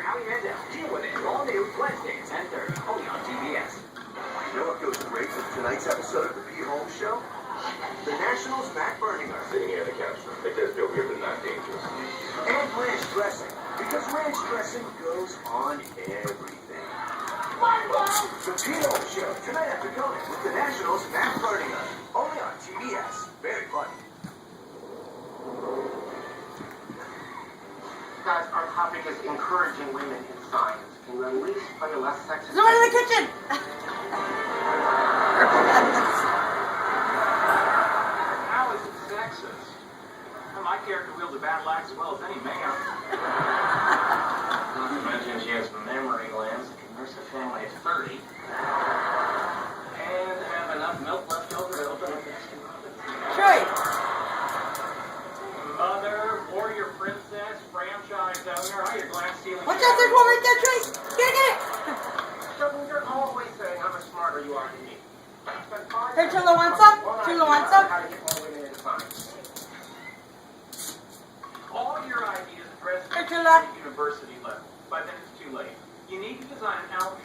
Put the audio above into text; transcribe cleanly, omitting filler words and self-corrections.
Howie Mandel. Deal with it. All new Wednesday at 10:30. Only on TBS. You know what goes great with tonight's episode of the Pete Holmes Show? The Nationals' Matt Berninger. Sitting here in the couch. It does feel good, but not dangerous. And ranch dressing. Because ranch dressing goes on everything. The Pete Holmes Show, tonight after Conan, with the Nationals' Matt Berninger. Only on TBS. Very funny. Guys, our topic is encouraging women in science. Can you at least play a less sexist? Someone in the kitchen! How is it sexist? Well, my character wields a battle axe as well as any man. Not to mention she has memory glands that can nurse a family of 30. And have enough milk left over to open a Baskin Robbins. Troy! Mother, warrior princess, franchise owner, how your glass ceiling. Watch out, there's one right there, Trace! Get it! So you're always saying how much smarter you are than me. Hey, Chula wants some? Chula wants some? How to get more women in science. All your ideas addressed Hey, at Chula. the university level. By then it's too late. You need to design an outfit